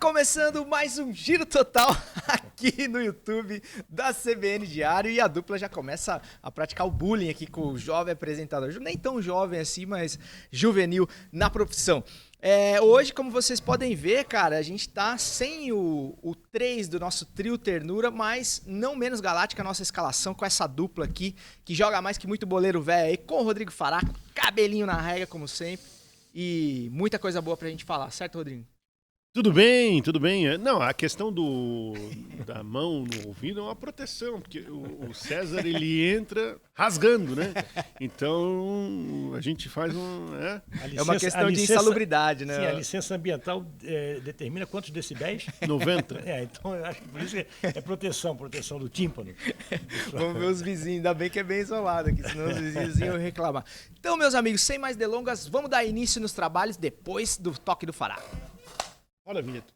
começando mais um Giro Total aqui no YouTube da CBN Diário e a dupla já começa a praticar o bullying aqui com o jovem apresentador. Nem tão jovem assim, mas juvenil na profissão. Hoje, como vocês podem ver, cara, a gente tá sem o 3 do nosso trio Ternura, mas não menos galáctica a nossa escalação com essa dupla aqui, que joga mais que muito boleiro velho aí, com o Rodrigo Faraco, cabelinho na régua, como sempre, e muita coisa boa pra gente falar, certo, Rodrigo? Tudo bem, tudo bem. Não, a questão da mão no ouvido é uma proteção, porque o César, ele entra rasgando, né? Então, a gente faz É uma questão de insalubridade, né? Sim, a licença ambiental determina quantos decibéis? 90. Então eu acho que por isso é proteção do tímpano. Vamos ver os vizinhos, ainda bem que é bem isolado aqui, senão os vizinhos iam reclamar. Então, meus amigos, sem mais delongas, vamos dar início nos trabalhos depois do toque do Faraco. Olha a vinheta.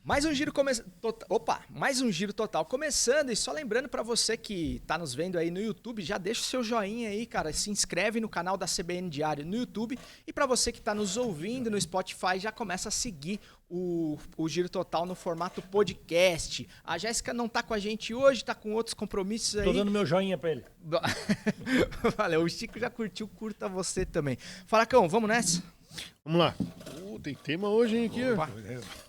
Mais um giro total começando, e só lembrando pra você que tá nos vendo aí no YouTube, já deixa o seu joinha aí, cara, se inscreve no canal da CBN Diário no YouTube, e pra você que tá nos ouvindo no Spotify, já começa a seguir o Giro Total no formato podcast. A Jéssica não tá com a gente hoje, tá com outros compromissos aí. Tô dando meu joinha pra ele. Valeu, o Chico já curtiu, curta você também. Faracão, vamos nessa? Vamos lá. Tem tema hoje, hein, aqui. Opa.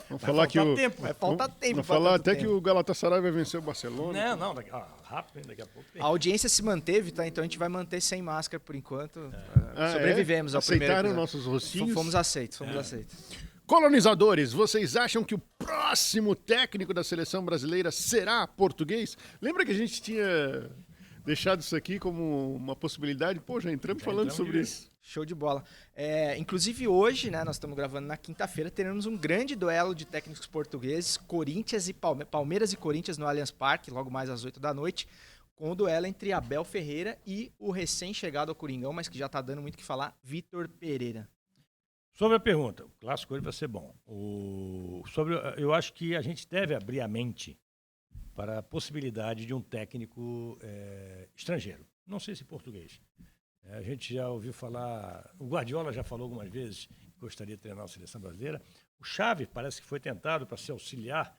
Vamos falar que Vai faltar tempo. Vamos falar até que o Galatasaray vai vencer o Barcelona. Não, rápido, daqui a pouco tem. A audiência se manteve, tá? Então a gente vai manter sem máscara por enquanto. Sobrevivemos ao primeiro Aceitaram episódio. nossos rostinhos? Fomos aceitos. Colonizadores, vocês acham que o próximo técnico da seleção brasileira será português? Lembra que a gente tinha deixado isso aqui como uma possibilidade? Pô, já entramos falando sobre isso. Show de bola. Inclusive hoje, né, nós estamos gravando na quinta-feira, teremos um grande duelo de técnicos portugueses, Corinthians e Palmeiras e Corinthians no Allianz Parque, logo mais às 8 da noite, com o duelo entre Abel Ferreira e o recém-chegado ao Coringão, mas que já está dando muito o que falar, Vitor Pereira. Sobre a pergunta, o clássico hoje vai ser bom. Eu acho que a gente deve abrir a mente para a possibilidade de um técnico estrangeiro. Não sei se português. A gente já ouviu falar, o Guardiola já falou algumas vezes que gostaria de treinar a seleção brasileira. O Xavi parece que foi tentado para ser auxiliar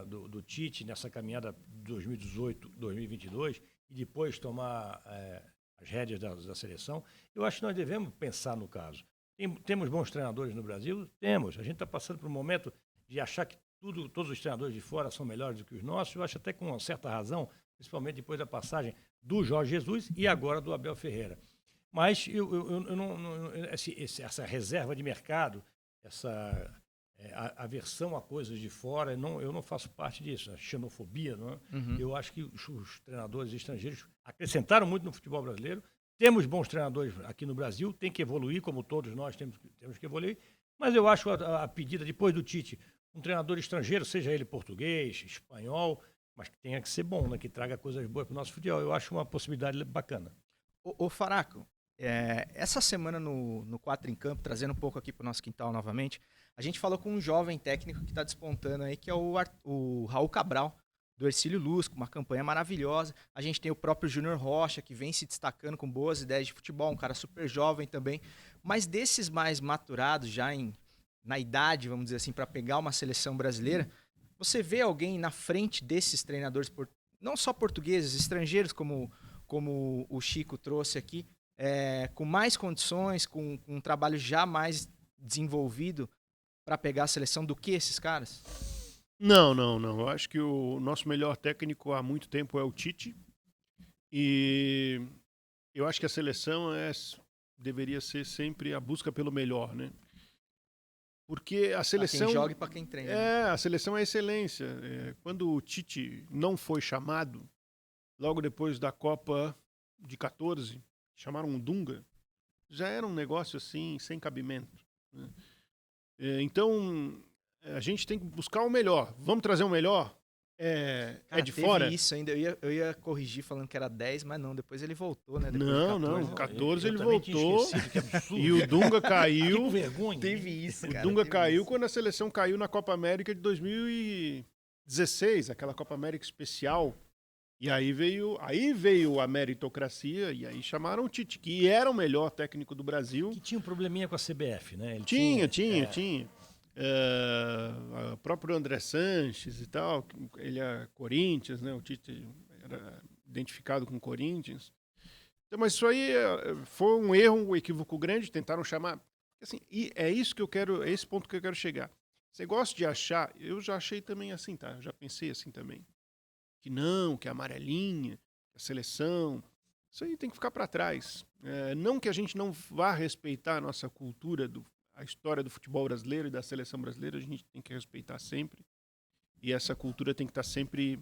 do Tite nessa caminhada de 2018, 2022 e depois tomar as rédeas da seleção. Eu acho que nós devemos pensar no caso. Temos bons treinadores no Brasil? Temos. A gente está passando por um momento de achar que todos os treinadores de fora são melhores do que os nossos. Eu acho até com uma certa razão, principalmente depois da passagem do Jorge Jesus e agora do Abel Ferreira. Mas essa reserva de mercado, essa aversão a coisas de fora, eu não faço parte disso. A xenofobia, não é? Uhum. Eu acho que os treinadores estrangeiros acrescentaram muito no futebol brasileiro. Temos bons treinadores aqui no Brasil, tem que evoluir, como todos nós temos que evoluir. Mas eu acho a pedida, depois do Tite, um treinador estrangeiro, seja ele português, espanhol, mas que tenha que ser bom, né? Que traga coisas boas para o nosso futebol. Eu acho uma possibilidade bacana. Ô Faraco, essa semana no 4 em Campo, trazendo um pouco aqui para o nosso quintal novamente, a gente falou com um jovem técnico que está despontando aí, que é o Raul Cabral, do Hercílio Luz, com uma campanha maravilhosa. A gente tem o próprio Júnior Rocha, que vem se destacando com boas ideias de futebol, um cara super jovem também. Mas desses mais maturados, já na idade, vamos dizer assim, para pegar uma seleção brasileira, você vê alguém na frente desses treinadores, não só portugueses, estrangeiros, como o Chico trouxe aqui, com mais condições, com um trabalho já mais desenvolvido para pegar a seleção do que esses caras? Não. Eu acho que o nosso melhor técnico há muito tempo é o Tite. E eu acho que a seleção deveria ser sempre a busca pelo melhor, né? Porque a seleção... Pra quem joga e pra quem treina. A seleção é excelência. Quando o Tite não foi chamado, logo depois da Copa de 14, chamaram um Dunga, já era um negócio assim, sem cabimento, né? Então, a gente tem que buscar o melhor. Vamos trazer o melhor? Cara, de teve fora? isso ainda. Eu ia corrigir falando que era 10, mas não. Depois ele voltou, né? Depois Não. 14 ele voltou. Que absurdo. E o Dunga caiu. Que vergonha. Teve isso, cara. O Dunga caiu quando a seleção caiu na Copa América de 2016, aquela Copa América especial. E aí veio a meritocracia, e aí chamaram o Tite, que era o melhor técnico do Brasil. Que tinha um probleminha com a CBF, né? Ele Tinha. O próprio André Sanches e tal, ele é Corinthians, né? O Tite era identificado com o Corinthians. Então, mas isso aí foi um erro, um equívoco grande, tentaram chamar. Assim, e é isso que eu quero, é esse ponto que eu quero chegar. Você gosta de achar, eu já achei também assim, tá? Eu já pensei assim também. Que não, que a amarelinha, a seleção, isso aí tem que ficar para trás. Não que a gente não vá respeitar a nossa cultura, a história do futebol brasileiro e da seleção brasileira, a gente tem que respeitar sempre. E essa cultura tem que estar sempre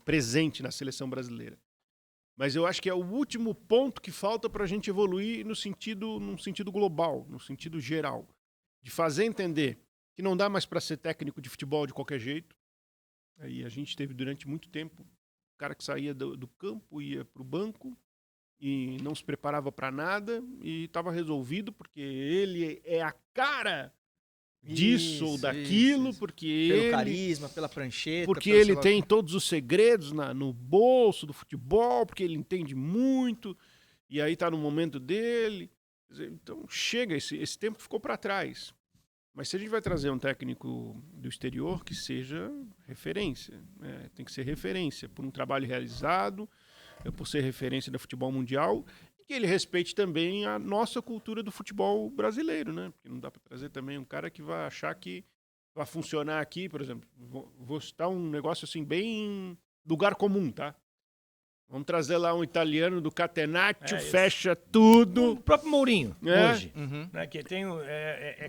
presente na seleção brasileira. Mas eu acho que é o último ponto que falta para a gente evoluir num sentido global, no sentido geral. De fazer entender que não dá mais para ser técnico de futebol de qualquer jeito. Aí a gente teve durante muito tempo o cara que saía do campo, ia para o banco e não se preparava para nada e estava resolvido porque ele é a cara disso ou daquilo, porque pelo carisma, pela prancheta, porque ele tem todos os segredos no bolso do futebol, porque ele entende muito e aí está no momento dele. Então chega, esse tempo ficou para trás. Mas se a gente vai trazer um técnico do exterior que seja referência, tem que ser referência por um trabalho realizado, por ser referência do futebol mundial, e que ele respeite também a nossa cultura do futebol brasileiro, né? Porque não dá para trazer também um cara que vai achar que vai funcionar aqui, por exemplo. Vou citar um negócio assim bem lugar comum, tá? Vamos trazer lá um italiano do Catenaccio, fecha tudo. O próprio Mourinho, hoje, né, que tem,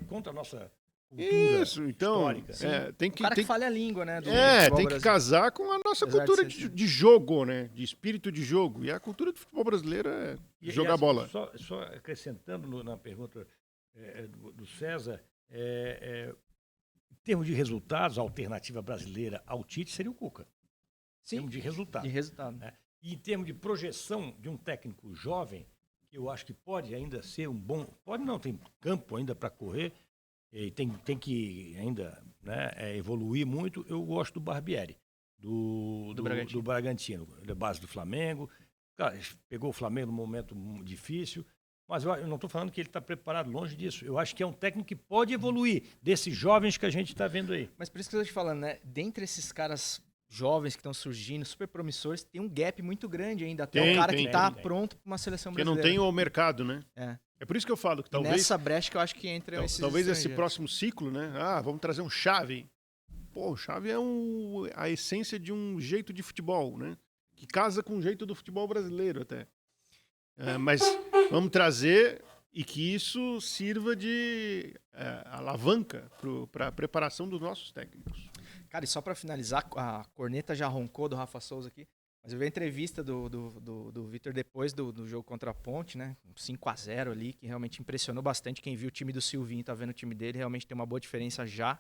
contra a nossa cultura histórica. Tem que, o cara que fale a língua, né? Tem que casar com a nossa cultura de jogo, né? De espírito de jogo. E a cultura do futebol brasileiro é jogar bola. Só acrescentando na pergunta do César, em termos de resultados, a alternativa brasileira ao Tite seria o Cuca. Sim. Em termos de resultado. De resultado. Né? E em termos de projeção de um técnico jovem, que eu acho que pode ainda ser um bom... Pode não, tem campo ainda para correr, e tem que ainda, né, evoluir muito. Eu gosto do Barbieri, do Bragantino. Ele é base do Flamengo. Cara, pegou o Flamengo num momento difícil, mas eu não estou falando que ele está preparado, longe disso. Eu acho que é um técnico que pode evoluir desses jovens que a gente está vendo aí. Mas por isso que eu estou te falando, né? Dentre esses caras jovens que estão surgindo, super promissores, tem um gap muito grande ainda. Até o cara que está pronto para uma seleção brasileira. Que não tem o mercado, né? É por isso que eu falo que talvez... Nessa brecha que eu acho que entra talvez esse próximo ciclo, né? Vamos trazer um Xavi. Pô, o Xavi é a essência de um jeito de futebol, né? Que casa com o jeito do futebol brasileiro até. Mas vamos trazer e que isso sirva de alavanca para a preparação dos nossos técnicos. Cara, e só para finalizar, a corneta já roncou do Rafa Souza aqui, mas eu vi a entrevista do Vitor depois do jogo contra a Ponte, né? 5-0 ali, que realmente impressionou bastante. Quem viu o time do Silvinho, tá vendo o time dele, realmente tem uma boa diferença já.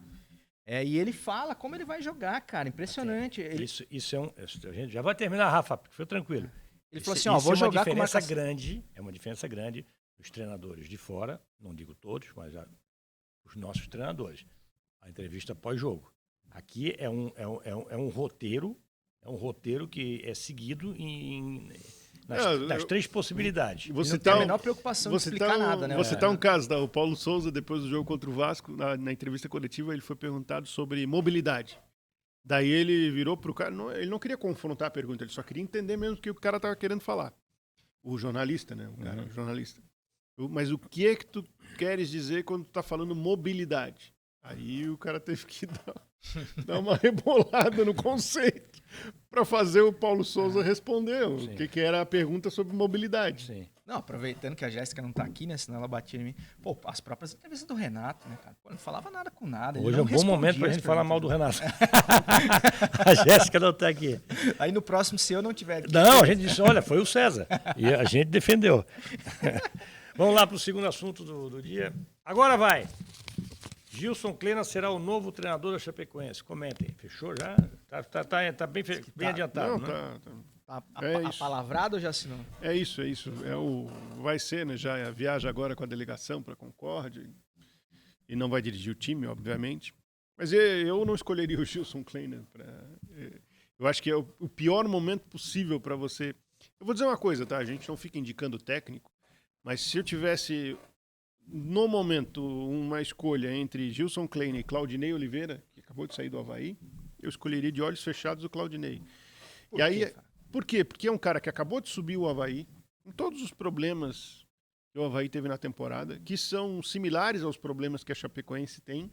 E ele fala como ele vai jogar, cara, impressionante. Isso é a gente já vai terminar, Rafa, porque foi tranquilo. Ele falou assim, vou jogar com uma diferença grande, é uma diferença grande dos treinadores de fora, não digo todos, mas os nossos treinadores. A entrevista pós-jogo. Aqui é um roteiro que é seguido nas três possibilidades. Você não tem a menor preocupação de explicar nada, né? Você tá um caso, o Paulo Souza, depois do jogo contra o Vasco, na entrevista coletiva, ele foi perguntado sobre mobilidade. Daí ele virou pro cara, ele não queria confrontar a pergunta, ele só queria entender mesmo o que o cara tava querendo falar. O jornalista, né? O jornalista. Mas o que é que tu queres dizer quando tu tá falando mobilidade? Aí o cara teve que dar uma rebolada no conceito para fazer o Paulo Souza responder o que era a pergunta sobre mobilidade. Sim. Não, aproveitando que a Jéssica não tá aqui, né? Senão ela batia em mim. Pô, as próprias entrevistas do Renato, né, cara? Pô, não falava nada com nada. Hoje é um bom momento pra gente falar mal do Renato. A Jéssica não tá aqui. Aí no próximo, se eu não tiver aqui... Não, a gente disse, olha, foi o César. E a gente defendeu. Vamos lá pro segundo assunto do dia. Agora vai. Gilson Kleina será o novo treinador da Chapecoense. Comentem. Fechou já? Tá bem adiantado, não, né? Palavrado ou já assinou? É isso. Vai ser, né? Já viaja agora com a delegação para Concórdia e não vai dirigir o time, obviamente. Mas eu não escolheria o Gilson Kleina. Eu acho que é o pior momento possível para você. Eu vou dizer uma coisa, tá? A gente não fica indicando técnico, mas se eu tivesse, no momento, uma escolha entre Gilson Kleina e Claudinei Oliveira, que acabou de sair do Avaí, eu escolheria de olhos fechados o Claudinei. Por quê? Porque é um cara que acabou de subir o Avaí, com todos os problemas que o Avaí teve na temporada, que são similares aos problemas que a Chapecoense tem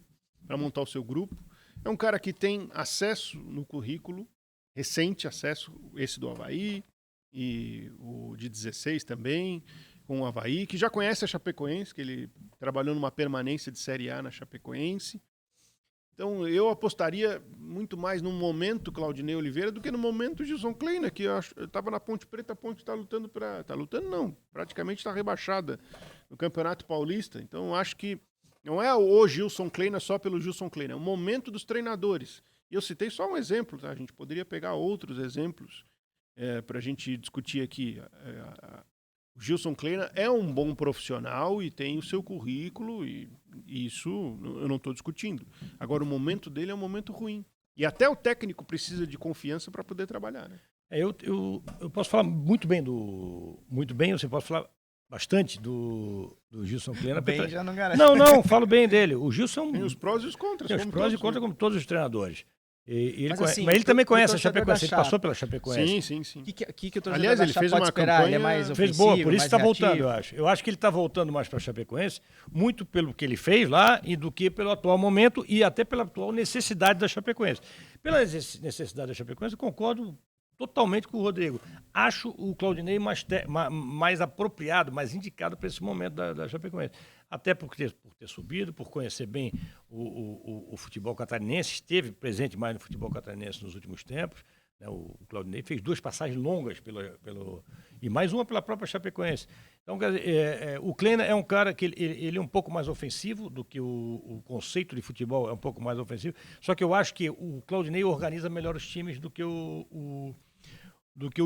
para montar o seu grupo. É um cara que tem acesso no currículo, recente acesso, esse do Avaí, e o de 16 também, com o Avaí, que já conhece a Chapecoense, que ele trabalhou numa permanência de Série A na Chapecoense. Então, eu apostaria muito mais no momento Claudinei Oliveira do que no momento Gilson Kleina, que eu estava na Ponte Preta, a Ponte está lutando para... Está lutando, não. Praticamente está rebaixada no Campeonato Paulista. Então, eu acho que não é o Gilson Kleina só pelo Gilson Kleina, é o momento dos treinadores. E eu citei só um exemplo, tá? A gente poderia pegar outros exemplos para a gente discutir aqui. O Gilson Kleina é um bom profissional e tem o seu currículo, e isso eu não estou discutindo. Agora, o momento dele é um momento ruim. E até o técnico precisa de confiança para poder trabalhar, né? Eu posso falar muito bem, você pode falar bastante do Gilson Kleina. Bem, já não garante. Não, falo bem dele. O Gilson... Tem os prós e os contras. Tem os prós e contras, como todos os treinadores. Mas ele também conhece a Chapecoense, ele passou pela Chapecoense. Sim. O que o torcedor Aliás, ele fez uma esperar? campanha... Ele é mais ofensivo, fez boa, por isso mais está voltando, reativo? eu acho. Eu acho que ele está voltando mais para a Chapecoense, muito pelo que ele fez lá e do que pelo atual momento e até pela atual necessidade da Chapecoense. Pela necessidade da Chapecoense, eu concordo totalmente com o Rodrigo. Acho o Claudinei mais apropriado, mais indicado para esse momento da Chapecoense. Até por ter subido, por conhecer bem o futebol catarinense, esteve presente mais no futebol catarinense nos últimos tempos. Né? O Claudinei fez 2 passagens longas e mais uma pela própria Chapecoense. Então, o Kleina é um cara que ele é um pouco mais ofensivo do que o conceito de futebol é um pouco mais ofensivo. Só que eu acho que o Claudinei organiza melhor os times do que o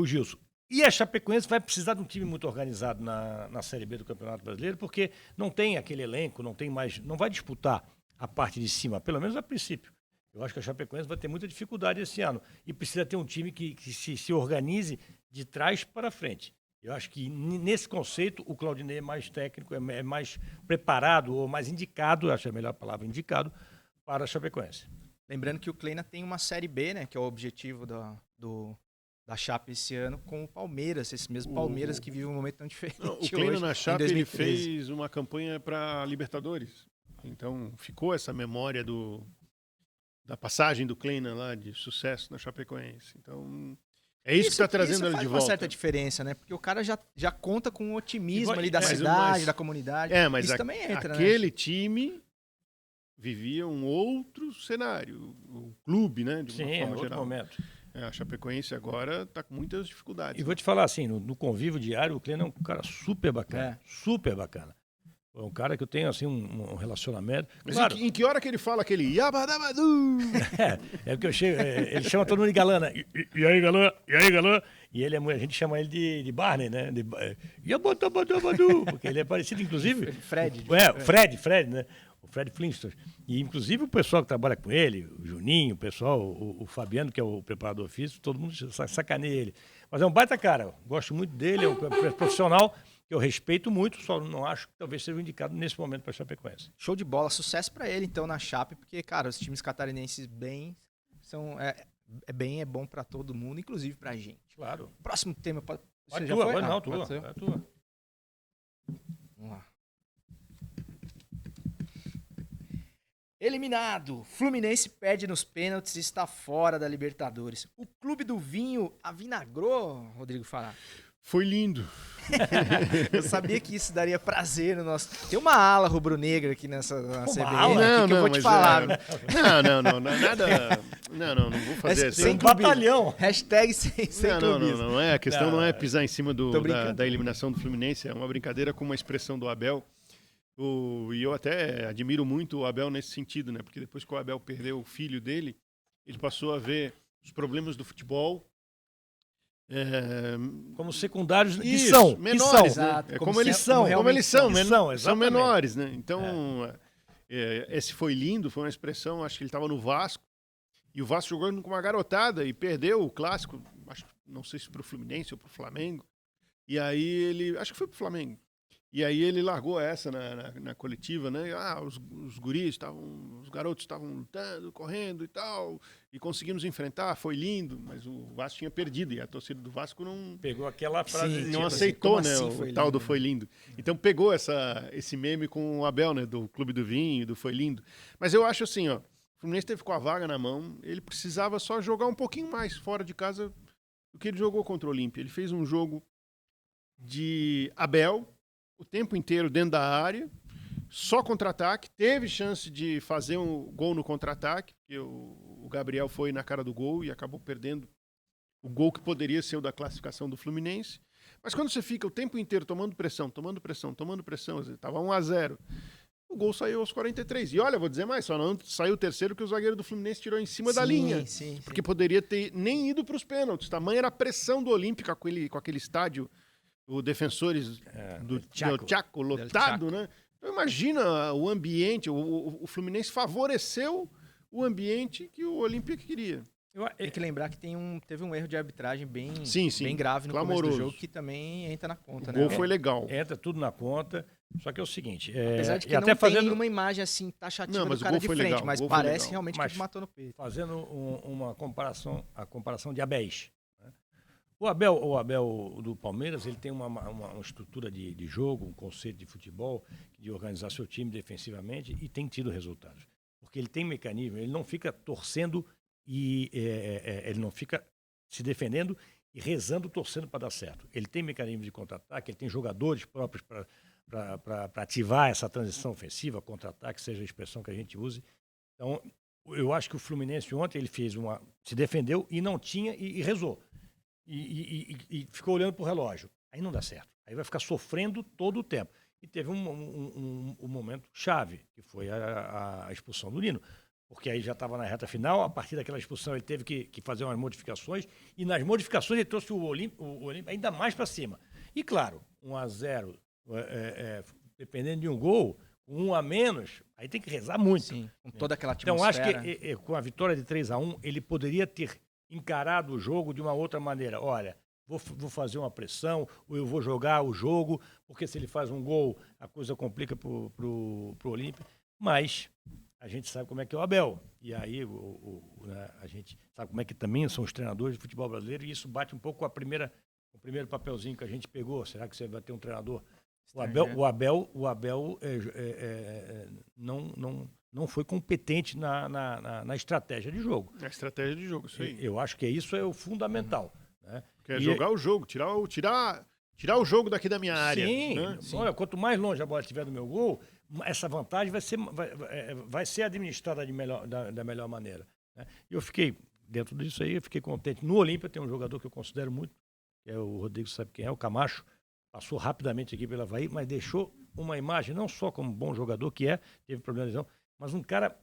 Gilson. E a Chapecoense vai precisar de um time muito organizado na Série B do Campeonato Brasileiro, porque não tem aquele elenco, não vai disputar a parte de cima, pelo menos a princípio. Eu acho que a Chapecoense vai ter muita dificuldade esse ano e precisa ter um time que se organize de trás para frente. Eu acho que nesse conceito o Claudinei é mais técnico, é mais preparado ou mais indicado, acho a melhor palavra, indicado, para a Chapecoense. Lembrando que o Kleina tem uma Série B, né, que é o objetivo da Chape esse ano, com o Palmeiras, esse mesmo Palmeiras que vive um momento tão diferente. Não, o Kleina hoje, na Chape em ele 2013. fez uma campanha para Libertadores. Então ficou essa memória da passagem do Kleina lá de sucesso na Chapecoense. Então é isso que está trazendo ele de volta. Faz uma certa diferença, né? Porque o cara já conta com o otimismo ali da mas cidade, da comunidade. Mas isso também entra, aquele time vivia um outro cenário, o clube, né? De uma forma outro geral. Momento. A Chapecoense agora está com muitas dificuldades. E vou te falar assim, no convívio diário, o Kleina é um cara super bacana. Super bacana. É um cara que eu tenho assim um relacionamento. Mas claro, em que hora que ele fala aquele Yabadabadu? É porque ele chama todo mundo de galã. E aí, galã? E aí, galã? E a gente chama ele de Barney, né? Yabadabadu. Porque ele é parecido, inclusive... Fred, né? O Fred Flintstone. E, inclusive, o pessoal que trabalha com ele, o Juninho, o pessoal, o Fabiano, que é o preparador físico, todo mundo sacaneia ele. Mas é um baita cara. Gosto muito dele, é um profissional que eu respeito muito, só não acho que talvez seja indicado nesse momento para a Chapecoense. Show de bola. Sucesso para ele, então, na Chape, porque, cara, os times catarinenses é bom para todo mundo, inclusive para a gente. Claro. Próximo tema. Pode Tua. Vamos lá. Eliminado. Fluminense perde nos pênaltis e está fora da Libertadores. O clube do vinho avinagrou, Rodrigo Fará. Foi lindo. Eu sabia que isso daria prazer no nosso... Tem uma ala rubro-negra aqui na CBN, não, que eu vou te falar. Não, nada... Não vou fazer sem batalhão. Hashtag sem clubismo. Não é. A questão não é pisar em cima da eliminação do Fluminense. É uma brincadeira com uma expressão do Abel. E eu até admiro muito o Abel nesse sentido, né? Porque depois que o Abel perdeu o filho dele, ele passou a ver os problemas do futebol como secundários que isso, são menores, né? Exato, Como eles são menores, né? Então, esse foi lindo, foi uma expressão, acho que ele estava no Vasco, E o Vasco jogando com uma garotada e perdeu o clássico, não sei se pro Fluminense ou pro Flamengo. E aí ele, acho que foi pro Flamengo. E aí ele largou essa na coletiva, né? Os guris estavam, os garotos estavam lutando, correndo e tal, e conseguimos enfrentar, foi lindo, mas o Vasco tinha perdido e a torcida do Vasco não Pegou aquela frase. não aceitou, assim, né? assim O foi tal lindo, do foi lindo. Então pegou esse meme com o Abel, né? Do Clube do Vinho, do foi lindo. Mas eu acho assim, ó, o Fluminense teve com a vaga na mão, ele precisava só jogar um pouquinho mais fora de casa do que ele jogou contra o Olímpia. Ele fez um jogo de Abel, o tempo inteiro dentro da área, só contra-ataque, teve chance de fazer um gol no contra-ataque, porque o Gabriel foi na cara do gol e acabou perdendo o gol que poderia ser o da classificação do Fluminense. Mas quando você fica o tempo inteiro tomando pressão, estava 1-0, o gol saiu aos 43. E olha, vou dizer mais, só não saiu o terceiro que o zagueiro do Fluminense tirou em cima da linha. Porque poderia ter nem ido para os pênaltis. Tamanha era a pressão do Olímpico com aquele estádio, o Defensores do Chaco lotado, né? Então imagina o ambiente, o Fluminense favoreceu o ambiente que o Olímpia queria. Tem que lembrar que teve um erro de arbitragem bem grave no clamoroso. começo do jogo, que também entra na conta, O né? gol foi legal. Entra tudo na conta, só que é o seguinte... Apesar de que e não até tem fazendo nenhuma imagem assim taxativa Não, mas do o cara gol de foi frente, legal, mas o gol foi parece legal. realmente Mas que matou no peito. Fazendo uma comparação, a comparação de Abéis. Né? O Abel do Palmeiras, ele tem uma estrutura de jogo, um conceito de futebol, de organizar seu time defensivamente e tem tido resultados. Porque ele tem mecanismo, ele não fica torcendo e ele não fica se defendendo e rezando, torcendo para dar certo. Ele tem mecanismo de contra-ataque, ele tem jogadores próprios para ativar essa transição ofensiva, contra-ataque, seja a expressão que a gente use. Então, eu acho que o Fluminense ontem ele se defendeu e não tinha e rezou. E ficou olhando para o relógio. Aí não dá certo. Aí vai ficar sofrendo todo o tempo. E teve um momento chave, que foi a expulsão do Nino. Porque aí já estava na reta final, a partir daquela expulsão ele teve que fazer umas modificações, e nas modificações ele trouxe o Olímpia ainda mais para cima. E claro, 1-0, dependendo de um gol, 1 a menos, aí tem que rezar muito. Sim, com toda aquela atmosfera. Então acho que com a vitória de 3-1, ele poderia ter encarado o jogo de uma outra maneira. Olha, vou fazer uma pressão, ou eu vou jogar o jogo, porque se ele faz um gol, a coisa complica pro Olímpia. Mas a gente sabe como é que é o Abel. E aí a gente sabe como é que também são os treinadores de futebol brasileiro, e isso bate um pouco com o primeiro papelzinho que a gente pegou. Será que você vai ter um treinador? O Abel não foi competente na estratégia de jogo. A estratégia de jogo, isso aí. Eu acho que isso é o fundamental. Né? Quer jogar o jogo, tirar o jogo daqui da minha área. Sim, né? Olha, quanto mais longe a bola estiver do meu gol, essa vantagem vai ser administrada da melhor maneira. Né? E eu fiquei, dentro disso aí, eu fiquei contente. No Olímpia tem um jogador que eu considero muito, que é o Rodrigo, sabe quem é, o Camacho. Passou rapidamente aqui pela Avaí, mas deixou uma imagem, não só como bom jogador que teve problema de lesão, mas um cara,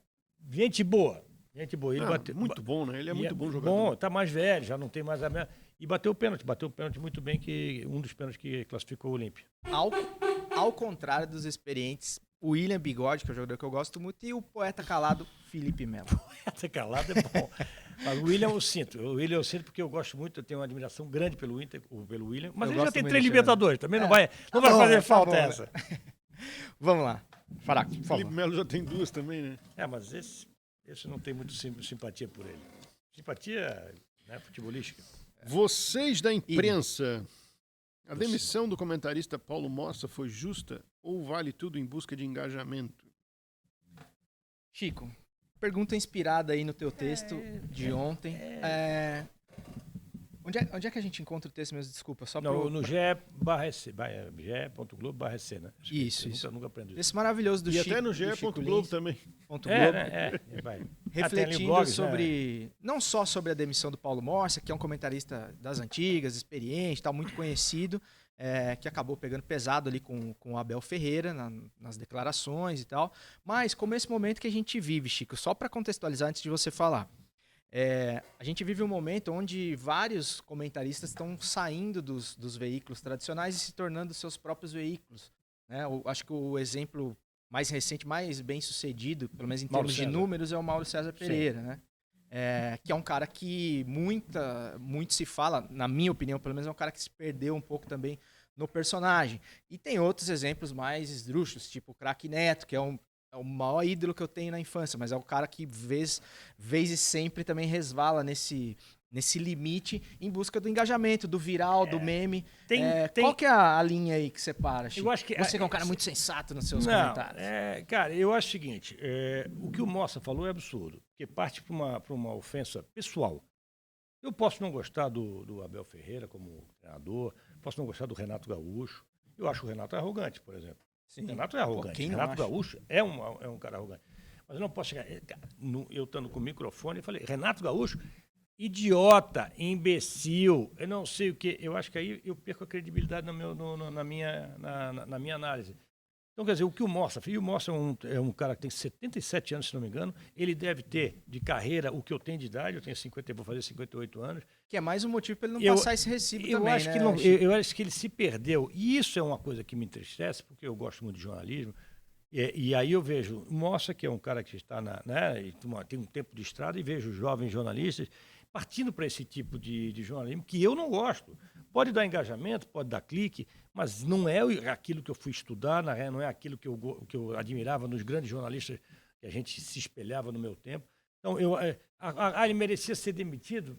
gente boa. Ele bateu, muito bom, né? Ele é muito bom jogador. Bom, tá mais velho, já não tem mais a mesma... E bateu o pênalti muito bem, um dos pênaltis que classificou o Olímpia. Ao contrário dos experientes, o William Bigode, que é um jogador que eu gosto muito, e o poeta calado, Felipe Melo. Poeta calado é bom. Mas o William eu sinto. Porque eu gosto muito, eu tenho uma admiração grande pelo William. Mas ele já tem 3 Libertadores, também não vai fazer falta essa. Vamos lá. Faraco, por favor. Felipe Melo já tem 2 também, né? Mas esse não tem muito simpatia por ele. Simpatia, né, futebolística. Vocês da imprensa, a demissão do comentarista Paulo Mossa foi justa ou vale tudo em busca de engajamento? Chico, pergunta inspirada aí no teu texto de ontem. Onde é que a gente encontra o texto mesmo? Desculpa, só no ge.globo/sc, né? Isso. Nunca aprendo isso. Esse maravilhoso do Chico. E até no ge.globo também. Vai. Refletindo sobre, não só sobre a demissão do Paulo Mossa, que é um comentarista das antigas, experiente, tal, muito conhecido, que acabou pegando pesado ali com o Abel Ferreira nas declarações e tal, mas como esse momento que a gente vive, Chico, só para contextualizar antes de você falar, a gente vive um momento onde vários comentaristas estão saindo dos veículos tradicionais e se tornando seus próprios veículos. Né? Acho que o exemplo mais recente, mais bem sucedido, pelo menos em termos de números, é o Mauro César Pereira. Né? que é um cara que muito se fala, na minha opinião, pelo menos é um cara que se perdeu um pouco também no personagem. E tem outros exemplos mais esdrúxulos, tipo o Craque Neto, que é o maior ídolo que eu tenho na infância, mas é o cara que vez e sempre também resvala nesse limite em busca do engajamento, do viral, do meme. Qual que é a linha aí que separa, Chico? Eu acho que Você que é um cara muito sensato nos seus não, comentários. Cara, eu acho o seguinte, o que o Mossa falou é absurdo, porque parte para uma ofensa pessoal. Eu posso não gostar do Abel Ferreira como treinador, posso não gostar do Renato Gaúcho. Eu acho o Renato arrogante, por exemplo. Sim. O Renato é arrogante. O Renato Gaúcho é um cara arrogante. Mas eu não posso chegar... Eu estando com o microfone, eu falei, Renato Gaúcho, idiota, imbecil, eu não sei o quê. Eu acho que aí eu perco a credibilidade na minha análise. Então, quer dizer, o que o Mossa fez? O Mossa é um cara que tem 77 anos, se não me engano. Ele deve ter de carreira o que eu tenho de idade. Eu tenho 50, vou fazer 58 anos. Que é mais um motivo para ele não passar esse recibo também, acho né? Que eu acho que ele se perdeu. E isso é uma coisa que me entristece, porque eu gosto muito de jornalismo. E aí eu vejo, Mossa, que é um cara que está tem um tempo de estrada, e vejo jovens jornalistas partindo para esse tipo de jornalismo que eu não gosto. Pode dar engajamento, pode dar clique, mas não é aquilo que eu fui estudar, não é aquilo que eu admirava nos grandes jornalistas que a gente se espelhava no meu tempo. Então, ele merecia ser demitido.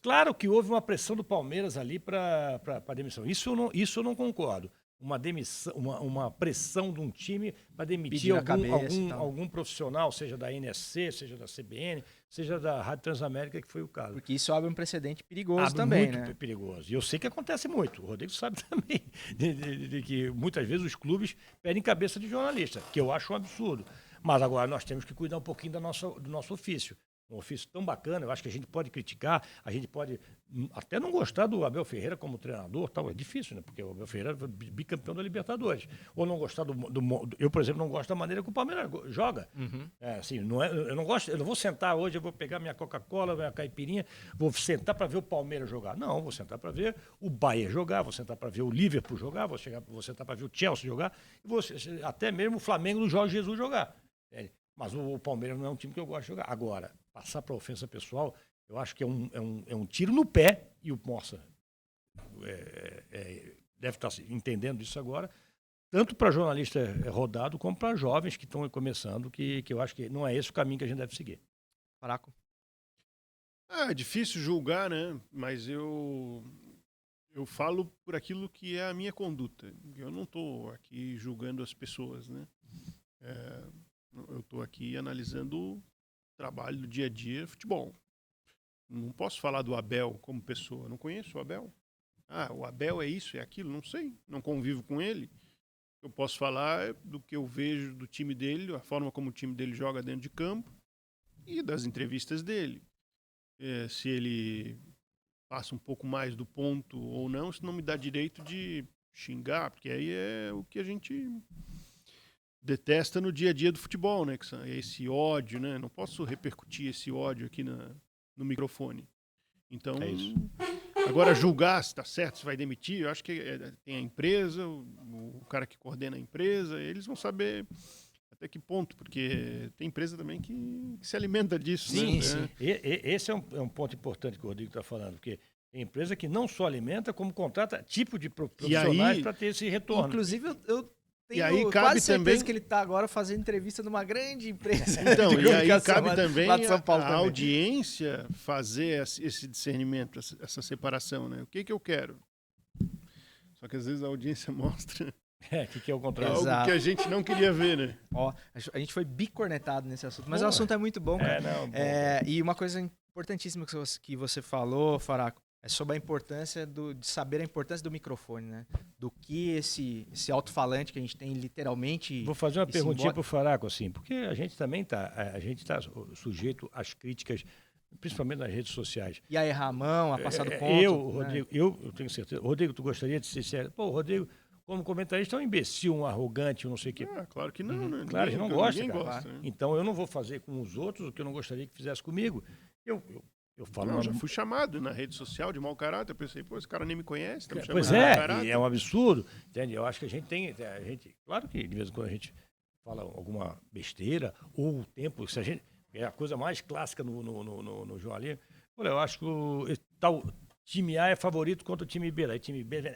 Claro que houve uma pressão do Palmeiras ali para a demissão. Isso eu não concordo. Uma demissão, uma pressão de um time para demitir algum profissional, seja da NSC, seja da CBN, seja da Rádio Transamérica, que foi o caso. Porque isso abre um precedente perigoso também, muito perigoso. E eu sei que acontece muito. O Rodrigo sabe também de que muitas vezes os clubes pedem cabeça de jornalista, que eu acho um absurdo. Mas agora nós temos que cuidar um pouquinho do nosso ofício. Um ofício tão bacana, eu acho que a gente pode criticar, a gente pode até não gostar do Abel Ferreira como treinador, tal, é difícil, né? Porque o Abel Ferreira foi bicampeão da Libertadores. Ou não gostar eu, por exemplo, não gosto da maneira que o Palmeiras joga. Uhum. Assim, eu não vou sentar hoje, eu vou pegar minha Coca-Cola, minha caipirinha, vou sentar para ver o Palmeiras jogar. Não, vou sentar para ver o Bayern jogar, vou sentar para ver o Liverpool jogar, vou sentar para ver o Chelsea jogar, e até mesmo o Flamengo do Jorge Jesus jogar. Mas o Palmeiras não é um time que eu gosto de jogar. Agora, passar para ofensa pessoal, eu acho que é um tiro no pé, e o Mossa deve estar entendendo isso agora, tanto para jornalista rodado, como para jovens que estão começando, que eu acho que não é esse o caminho que a gente deve seguir. Faraco. É difícil julgar, né? Mas eu falo por aquilo que é a minha conduta. Eu não estou aqui julgando as pessoas, né? Eu estou aqui analisando o trabalho do dia a dia futebol. Não posso falar do Abel como pessoa. Não conheço o Abel. O Abel é isso, é aquilo. Não sei. Não convivo com ele. Eu posso falar do que eu vejo do time dele, a forma como o time dele joga dentro de campo e das entrevistas dele. Se ele passa um pouco mais do ponto ou não, isso não me dá direito de xingar, porque aí é o que a gente detesta no dia a dia do futebol, né? Que é esse ódio, né? Não posso repercutir esse ódio aqui no microfone. Então, agora julgar se está certo, se vai demitir, eu acho que tem a empresa, o cara que coordena a empresa, eles vão saber até que ponto, porque tem empresa também que se alimenta disso. Sim, né? sim. Esse é um ponto importante que o Rodrigo está falando, porque tem empresa que não só alimenta, como contrata tipo de profissionais para ter esse retorno. Inclusive, eu tenho aí quase cabe certeza também que ele está agora fazendo entrevista numa grande empresa. Então, e aí cabe também lá de São Paulo a audiência fazer esse discernimento, essa separação, né? O que eu quero? Só que às vezes a audiência mostra que é o contrário. algo que a gente não queria ver, né? Ó, a gente foi bicornetado nesse assunto, mas o assunto é muito bom, cara. E uma coisa importantíssima que você falou, Faraco, é sobre a importância de saber a importância do microfone, né? Do que esse alto-falante que a gente tem literalmente... Vou fazer uma perguntinha para o Faraco, assim, porque a gente também tá sujeito às críticas, principalmente nas redes sociais. E a errar a mão, a passar do ponto. Rodrigo, eu tenho certeza. Rodrigo, tu gostaria de ser sério? Pô, o Rodrigo, como comentarista, é um imbecil, um arrogante, um não sei o quê. Claro que não, né? Claro, a gente não gosta, ninguém cara. gosta, né? Então eu não vou fazer com os outros o que eu não gostaria que fizesse comigo. Eu falo... Não, já fui chamado na rede social de mau caráter. Eu pensei, esse cara nem me conhece, tá me chamando Pois de mau caráter. E é um absurdo, entende? Eu acho que a gente tem... Claro que de vez em quando a gente fala alguma besteira, ou o tempo... é a coisa mais clássica no jornalismo. Olha, eu acho que o tal time A é favorito contra o time B. Aí time B vem,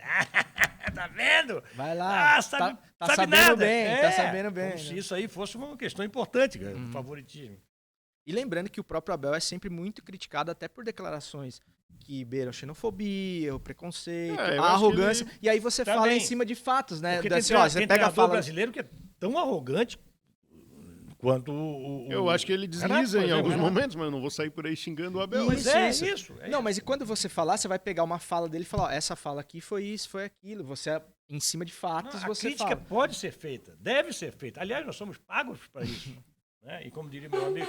tá vendo? Vai lá. Sabe sabendo nada. bem, tá sabendo bem. Como se né? isso aí fosse uma questão importante, cara, do favoritismo. E lembrando que o próprio Abel é sempre muito criticado até por declarações que beiram xenofobia, o preconceito, eu a acho que arrogância. E aí você fala Também. em cima de fatos, né? Porque Assim, tem, ó, você tem pega a treinador fala... brasileiro que é tão arrogante quanto Eu acho que ele desliza Renato, em alguns Renato. momentos, mas eu não vou sair por aí xingando o Abel. Mas isso. Não, mas e quando você falar, você vai pegar uma fala dele e falar, ó, essa fala aqui foi isso, foi aquilo. Você, em cima de fatos, A você crítica fala. pode ser feita, deve ser feita. Aliás, nós somos pagos para isso. Né? E como diria meu amigo,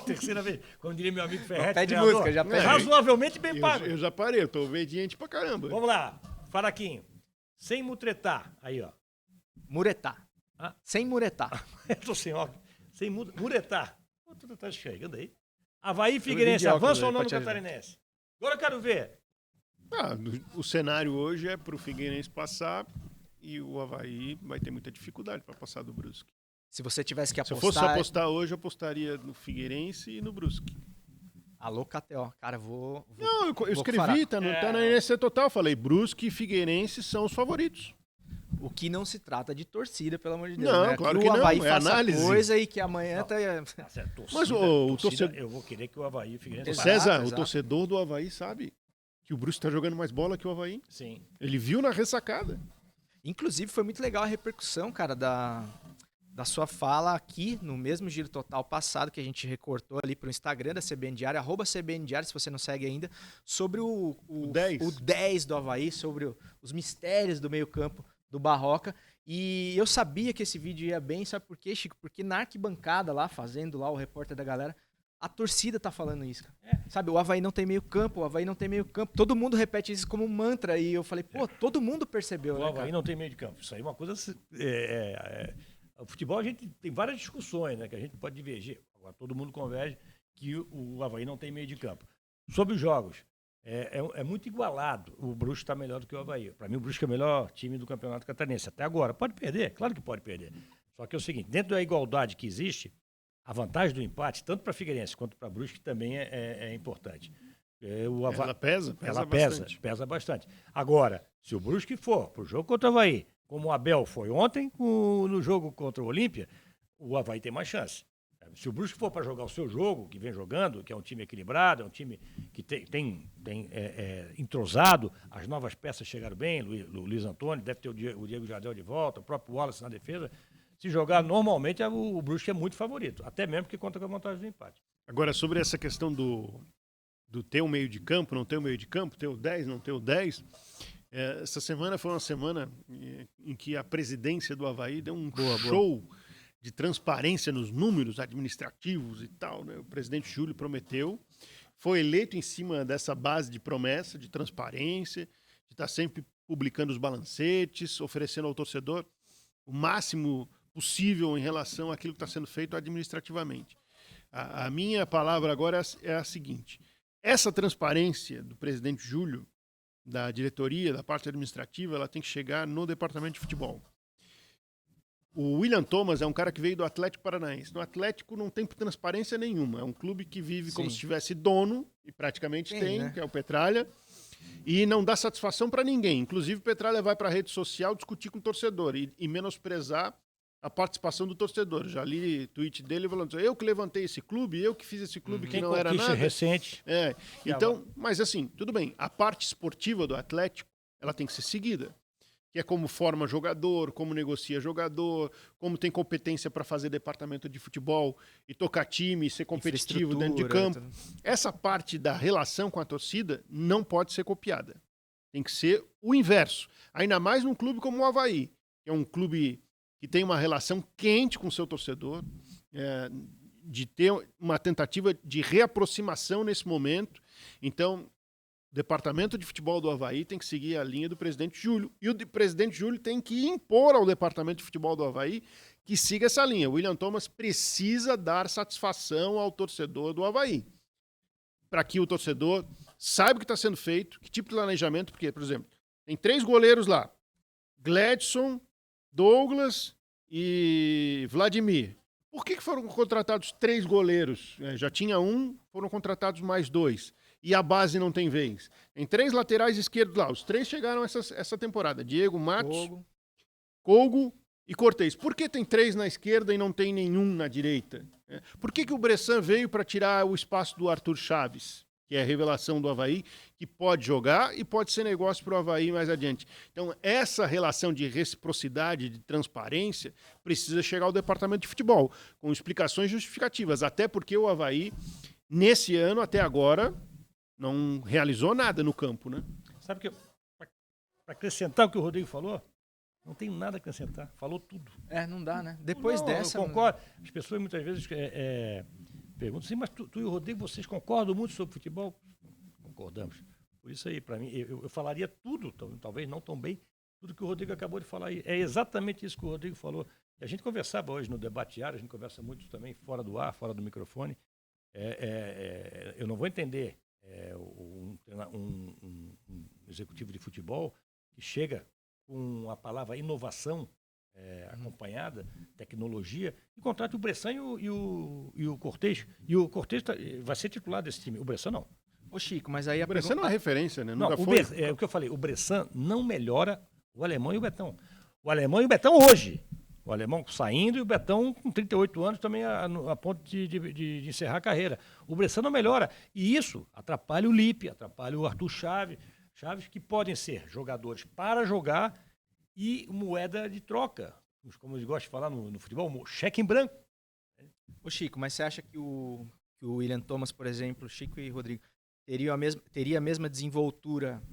terceira vez, como diria meu amigo Ferretti, Pede treinador, música, já pede. razoavelmente bem pago. Eu já parei, eu tô obediente pra caramba. Vamos lá, Faraquinho. Sem mutretar. Aí, ó. Muretar. Ah. Sem muretar. Eu tô sem óculos. Sem muretar. Tu tá chegando aí. Avaí e vim Figueirense, de óculos avança ou aí não pra no te ajudar. Catarinense? Agora eu quero ver. O cenário hoje é pro Figueirense passar e o Avaí vai ter muita dificuldade para passar do Brusque. Se você tivesse que Se eu apostar... fosse apostar hoje, eu apostaria no Figueirense e no Brusque. Alô, KTO. Cara, vou Não, eu vou escrevi, tá na NSC Total, falei, Brusque e Figueirense são os favoritos. O que não se trata de torcida, pelo amor de Deus. Não, né? claro que que o não, Avaí é faça análise. coisa e que amanhã tá... Tá certo, torcida, Mas o torcida, torcedor- eu vou querer que o Avaí e o Figueirense Exato. César, o exato. torcedor do Avaí sabe que o Brusque tá jogando mais bola que o Avaí. Sim. Ele viu na ressacada. Inclusive, foi muito legal a repercussão, cara, da sua fala aqui no mesmo Giro Total passado, que a gente recortou ali pro Instagram da CBN Diário, @CBN Diário, se você não segue ainda, sobre o 10. o 10 do Avaí, sobre os mistérios do meio-campo do Barroca. E eu sabia que esse vídeo ia bem, sabe por quê, Chico? Porque na arquibancada lá, fazendo lá o repórter da galera, a torcida tá falando isso, cara. Sabe, o Avaí não tem meio campo, o Avaí não tem meio campo. Todo mundo repete isso como um mantra. E eu falei, pô, todo mundo percebeu, O né, Avaí cara? não tem meio de campo. Isso aí é uma coisa... O futebol a gente tem várias discussões, né? Que a gente pode divergir. Agora todo mundo converge que o Avaí não tem meio de campo. Sobre os jogos, é muito igualado. O Brusque está melhor do que o Avaí. Para mim, o Brusque é o melhor time do Campeonato Catarinense. Até agora. Pode perder? Claro que pode perder. Só que é o seguinte, dentro da igualdade que existe, a vantagem do empate, tanto para Figueirense quanto para Brusque, também é importante. Ela pesa? Ela bastante. pesa bastante. Agora, se o Brusque for pro jogo contra o Avaí, como o Abel foi ontem no jogo contra o Olímpia, o Avaí tem mais chance. Se o Brusque for para jogar o seu jogo, que vem jogando, que é um time equilibrado, é um time que tem entrosado, as novas peças chegaram bem, o Luiz Antônio, deve ter o Diego Jardel de volta, o próprio Wallace na defesa. Se jogar normalmente, o Brusque é muito favorito, até mesmo que conta com a vantagem do empate. Agora, sobre essa questão do ter um meio de campo, não ter um meio de campo, ter o 10, não ter o 10, essa semana foi uma semana em que a presidência do Avaí deu um show de transparência nos números administrativos e tal, né? O presidente Júlio prometeu, foi eleito em cima dessa base de promessa, de transparência, de estar sempre publicando os balancetes, oferecendo ao torcedor o máximo possível em relação àquilo que está sendo feito administrativamente. A minha palavra agora é a seguinte: essa transparência do presidente Júlio, da diretoria, da parte administrativa, ela tem que chegar no departamento de futebol. O William Thomas é um cara que veio do Atlético Paranaense. No Atlético não tem transparência nenhuma. É um clube que vive como se tivesse dono, e praticamente tem, né? que é o Petralha, e não dá satisfação para ninguém. Inclusive, o Petralha vai para a rede social discutir com o torcedor e menosprezar a participação do torcedor. Já li tweet dele falando assim, eu que levantei esse clube, eu que fiz esse clube que não era nada. Recente. Então, mas assim, tudo bem. A parte esportiva do Atlético, ela tem que ser seguida. Que é como forma jogador, como negocia jogador, como tem competência para fazer departamento de futebol e tocar time, ser competitivo dentro de campo. Essa parte da relação com a torcida não pode ser copiada. Tem que ser o inverso. Ainda mais num clube como o Avaí, que é um clube que tem uma relação quente com o seu torcedor, de ter uma tentativa de reaproximação nesse momento. Então, o departamento de futebol do Avaí tem que seguir a linha do presidente Júlio. E o presidente Júlio tem que impor ao departamento de futebol do Avaí que siga essa linha. O William Thomas precisa dar satisfação ao torcedor do Avaí. Para que o torcedor saiba o que está sendo feito, que tipo de planejamento. Porque, por exemplo, tem 3 goleiros lá. Gladson, Douglas e Vladimir. Por que foram contratados 3 goleiros? Já tinha um, foram contratados mais 2. E a base não tem vez. Tem 3 laterais esquerdos lá. Os 3 chegaram essa temporada. Diego, Matos, Colgo e Cortez. Por que tem 3 na esquerda e não tem nenhum na direita? Por que o Bressan veio para tirar o espaço do Arthur Chaves, que é a revelação do Avaí, que pode jogar e pode ser negócio para o Avaí mais adiante? Então, essa relação de reciprocidade, de transparência, precisa chegar ao departamento de futebol, com explicações justificativas. Até porque o Avaí, nesse ano, até agora, não realizou nada no campo, né? Sabe que, para acrescentar o que o Rodrigo falou, não tem nada a acrescentar. Falou tudo. Não dá, né? Depois dessa... Eu concordo. As pessoas muitas vezes perguntam assim, mas tu e o Rodrigo, vocês concordam muito sobre futebol? Concordamos. Por isso aí, para mim, eu falaria tudo, talvez não tão bem, tudo que o Rodrigo acabou de falar aí. É exatamente isso que o Rodrigo falou. E a gente conversava hoje no debate diário, a gente conversa muito também fora do ar, fora do microfone. Eu não vou entender um executivo de futebol que chega com a palavra inovação acompanhada, tecnologia, e contrata o Bressan e o Cortez. E o Cortez vai ser titular desse time. O Bressan não. Ô Chico, mas aí o Bressan não é referência, né? Não, nunca foi. É o que eu falei, o Bressan não melhora o Alemão e o Betão. O Alemão e o Betão hoje. O Alemão saindo e o Betão com 38 anos também a ponto de encerrar a carreira. O Bressan não melhora. E isso atrapalha o Lippe, atrapalha o Arthur Chaves, que podem ser jogadores para jogar e moeda de troca. Como eles gostam de falar no futebol, cheque em branco. Ô Chico, mas você acha que o William Thomas, por exemplo, Chico e Rodrigo, teria a mesma desenvoltura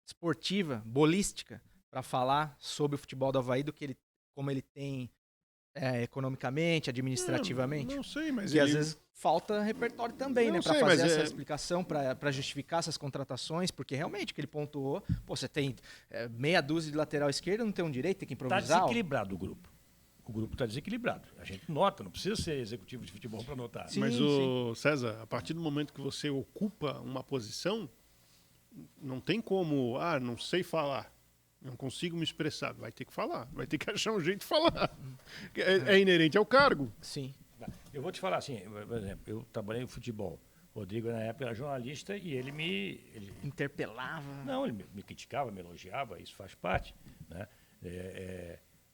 esportiva, bolística, para falar sobre o futebol do Avaí do que como ele tem economicamente, administrativamente? Não sei, mas e às vezes falta repertório também, né, para fazer essa explicação, para justificar essas contratações, porque realmente o que ele pontuou, você tem meia dúzia de lateral esquerdo, não tem um direito, tem que improvisar. Está desequilibrado o grupo. O grupo está desequilibrado. A gente nota, não precisa ser executivo de futebol para notar. Sim, mas, César, a partir do momento que você ocupa uma posição, não tem como, não sei falar, não consigo me expressar. Vai ter que falar, vai ter que achar um jeito de falar. É inerente ao cargo. Sim. Eu vou te falar assim, por exemplo, eu trabalhei no futebol. O Rodrigo, na época, era jornalista e ele interpelava. Não, ele me criticava, me elogiava, isso faz parte. Né?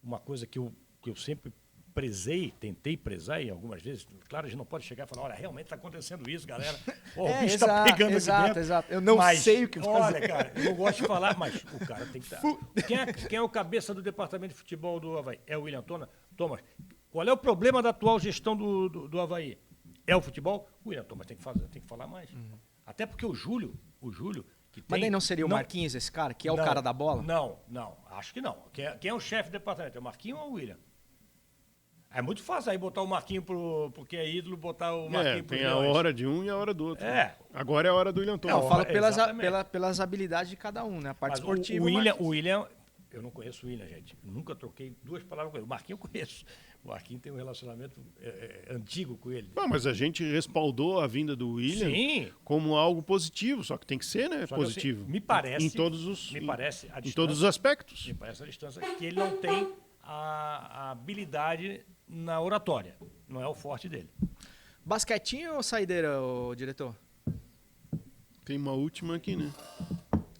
Uma coisa que eu sempre tentei prezar, e algumas vezes, claro, a gente não pode chegar e falar, olha, realmente está acontecendo isso, galera. O bicho está pegando aqui dentro. Exato. Eu não sei o que fazer. Olha, cara, eu não gosto de falar, mas o cara tem que estar. Quem é o cabeça do departamento de futebol do Avaí? É o William Thomas. Qual é o problema da atual gestão do Avaí? É o futebol? O William Thomas tem que falar mais. Até porque o Júlio, que tem... Mas nem não seria o Marquinhos esse cara, que é o cara da bola? Não, acho que não. Quem é o chefe do departamento? É o Marquinhos ou o William? É muito fácil aí botar o Marquinhos porque é ídolo, botar o Marquinhos tem a hora de um e a hora do outro. Agora é a hora do William Thomas. Não, eu falo pelas habilidades de cada um, né? A parte esportiva. O William, eu não conheço o William, gente. Eu nunca troquei 2 palavras com ele. O Marquinhos eu conheço. O Marquinhos tem um relacionamento antigo com ele. Mas a gente respaldou a vinda do William como algo positivo, só que tem que ser, né? Positivo. Me parece. Em todos os aspectos. Me parece a distância que ele não tem a habilidade na oratória. Não é o forte dele. Basquetinho ou saideira, diretor? Tem uma última aqui, né?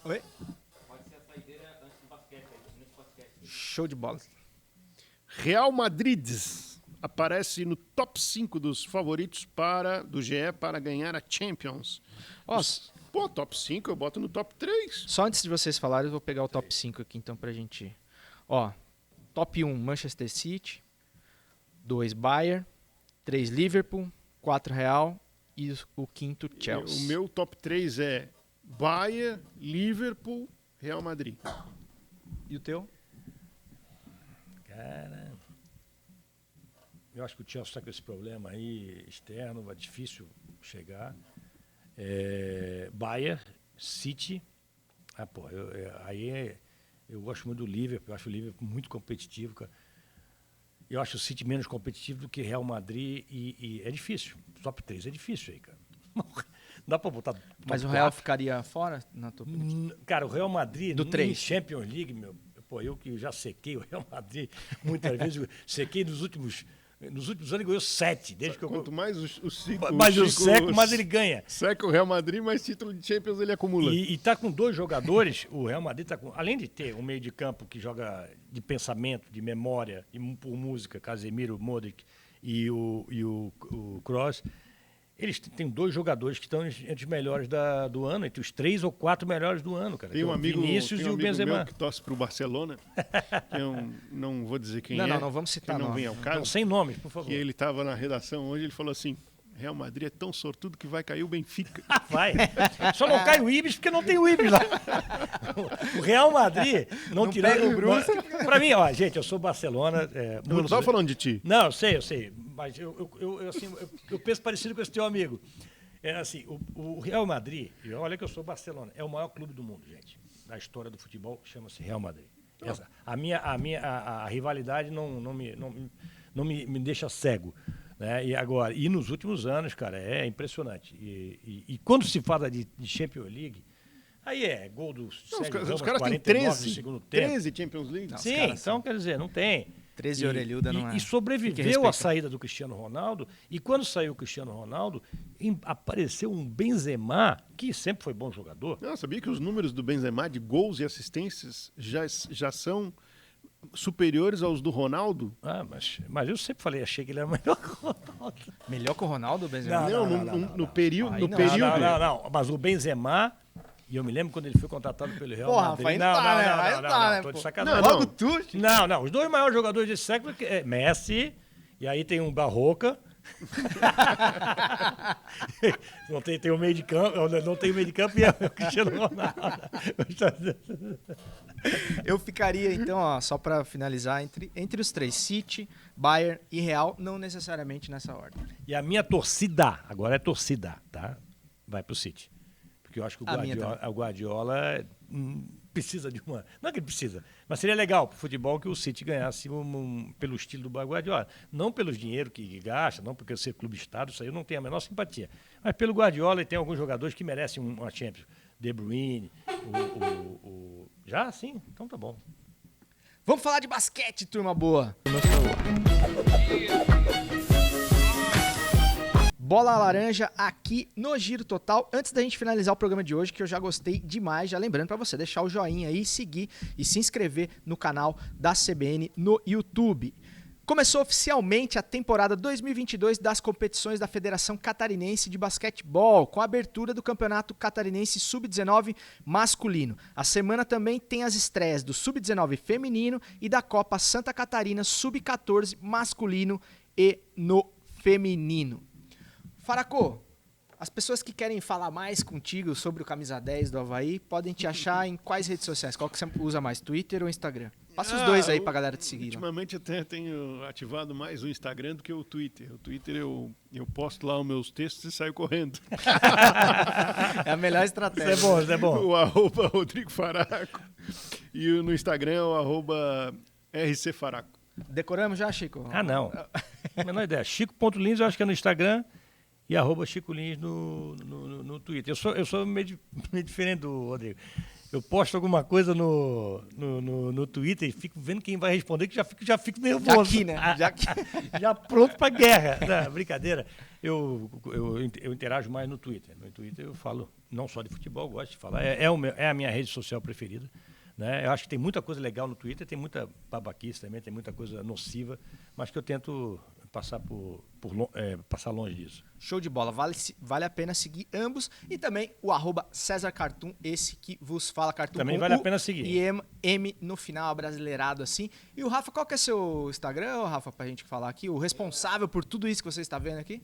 Oi? Pode ser a saideira antes do basquete. Show de bola. Real Madrid aparece no top 5 dos favoritos do GE para ganhar a Champions. Top 5 eu boto no top 3. Só antes de vocês falarem, eu vou pegar o top 5 aqui então pra gente... Top 1, Manchester City. 2, Bayern. 3, Liverpool. 4, Real. E o quinto, Chelsea. O meu top 3 é Bayern, Liverpool, Real Madrid. E o teu? Cara, eu acho que o Chelsea está com esse problema aí externo, vai difícil chegar. Bayern, City. Eu gosto muito do Liverpool, eu acho o Liverpool muito competitivo, cara. Eu acho o City menos competitivo do que Real Madrid e é difícil. Top 3 é difícil aí, cara. Dá pra botar. Mas o Real ficaria fora, na tua opinião? Cara, o Real Madrid do 3. Champions League, eu que já sequei o Real Madrid muitas vezes, sequei nos últimos Nos últimos anos ele ganhou 7. Desde que Quanto mais o Chico... Mas o Seco, mais ele ganha. Seca o Real Madrid, mais título de Champions ele acumula. E tá com 2 jogadores, o Real Madrid tá com... Além de ter um meio de campo que joga de pensamento, de memória, e por música, Casemiro, Modric e o Kroos, eles têm 2 jogadores que estão entre os melhores do ano, entre os 3 ou 4 melhores do ano, cara. Tem um amigo, Vinícius e o Benzema. Meu que torce pro Barcelona, que eu não vou dizer quem é. Não vamos citar, que não não. vem ao caso. Não, sem nomes, por favor. Que ele estava na redação hoje, ele falou assim, Real Madrid é tão sortudo que vai cair o Benfica. Vai. Só não cai o Ibis porque não tem o Ibis lá. O Real Madrid não tirando o Bruce. Pra mim, ó, gente, eu sou Barcelona. Eu não estava falando de ti. Não, eu sei. Mas eu penso parecido com esse teu amigo. É assim, o Real Madrid, e olha que eu sou Barcelona, é o maior clube do mundo, gente. Da história do futebol, chama-se Real Madrid. A rivalidade não me deixa cego. Né? E nos últimos anos, cara, é impressionante. E quando se fala de Champions League, aí é gol do Sérgio Ramos, os caras têm 13 no segundo tempo. 13 Champions League. Não, Sim, então quer dizer, não tem. 13 orelhuda não é. E sobreviveu respeita. a saída do Cristiano Ronaldo. E quando saiu o Cristiano Ronaldo, apareceu um Benzema, que sempre foi bom jogador. Não, sabia que os números do Benzema de gols e assistências já são superiores aos do Ronaldo? Ah, mas eu sempre achei que ele era melhor que o Ronaldo. Melhor que o Ronaldo, Benzema? No período. Aí No não. período. Não, mas o Benzema, e eu me lembro quando ele foi contratado pelo Real Porra, Madrid. Não, Tô de pô. sacanagem. Não, Logo tu? Não, os 2 maiores jogadores desse século é Messi, e aí tem um Barroca. tem o meio de campo, não tem o meio de campo e é o Cristiano Ronaldo. Eu ficaria, então, ó, só pra finalizar, entre os 3, City, Bayern e Real, não necessariamente nessa ordem. E a minha torcida, agora é torcida, tá? Vai pro City. Porque eu acho que o Guardiola precisa de uma... Não é que ele precisa, mas seria legal pro futebol que o City ganhasse pelo estilo do Guardiola. Não pelo dinheiro que gasta, não porque ser clube-estado, isso aí eu não tenho a menor simpatia. Mas pelo Guardiola, e tem alguns jogadores que merecem uma Champions. De Bruyne, Já? Sim? Então tá bom. Vamos falar de basquete, turma boa. Bola laranja aqui no Giro Total. Antes da gente finalizar o programa de hoje, que eu já gostei demais, já lembrando para você deixar o joinha aí, seguir e se inscrever no canal da CBN no YouTube. Começou oficialmente a temporada 2022 das competições da Federação Catarinense de Basquetebol, com a abertura do Campeonato Catarinense Sub-19 masculino. A semana também tem as estreias do Sub-19 feminino e da Copa Santa Catarina Sub-14 masculino e no feminino. Faracô, as pessoas que querem falar mais contigo sobre o Camisa 10 do Avaí podem te achar em quais redes sociais? Qual que você usa mais, Twitter ou Instagram? Passa os dois aí pra galera te seguir. Ultimamente até tenho ativado mais o Instagram do que o Twitter. O Twitter eu posto lá os meus textos e saio correndo. É a melhor estratégia. Isso é bom. O @Rodrigo Faraco. E no Instagram é o @RCFaraco. Decoramos já, Chico? Ah, não. A menor ideia. Chico.Lins, eu acho que é no Instagram. E @Chico Lins no Twitter. Eu sou meio diferente do Rodrigo. Eu posto alguma coisa no Twitter e fico vendo quem vai responder, que já fico nervoso. Já aqui, né? Já pronto pra guerra. Não, brincadeira. Eu interajo mais no Twitter. No Twitter eu falo não só de futebol, eu gosto de falar. É a minha rede social preferida. Né? Eu acho que tem muita coisa legal no Twitter, tem muita babaquice também, tem muita coisa nociva, mas que eu tento passar longe disso. Show de bola. Vale a pena seguir ambos. E também o @César Cartoon, esse que vos fala, Cartoon. Também vale a pena seguir. E M no final, abrasileirado assim. E o Rafa, qual que é seu Instagram, Rafa, pra gente falar aqui? O responsável por tudo isso que você está vendo aqui?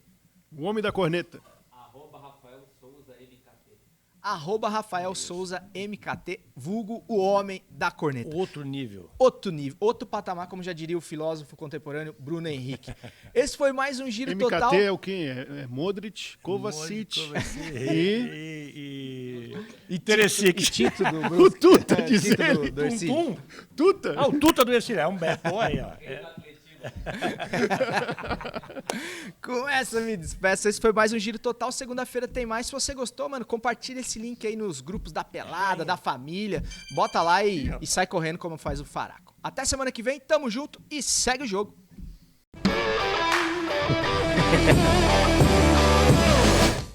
O homem da corneta. @Rafael Souza MKT, vulgo o homem da corneta. Outro nível, outro patamar, como já diria o filósofo contemporâneo Bruno Henrique. Esse foi mais um Giro MKT Total. é o quê? É Modric, Kovacic e Teresic. Tito do Bruno. O Tuta, Tito diz do ele. Ercílio. Tuta? Ah, o Tuta do Ercílio. É um belo aí, ó. Com essa me despeço. Esse foi mais um Giro Total. Segunda-feira tem mais. Se você gostou, mano, compartilha esse link aí nos grupos da pelada, da família. Bota lá e sai correndo como faz o Faraco. Até semana que vem. Tamo junto e segue o jogo.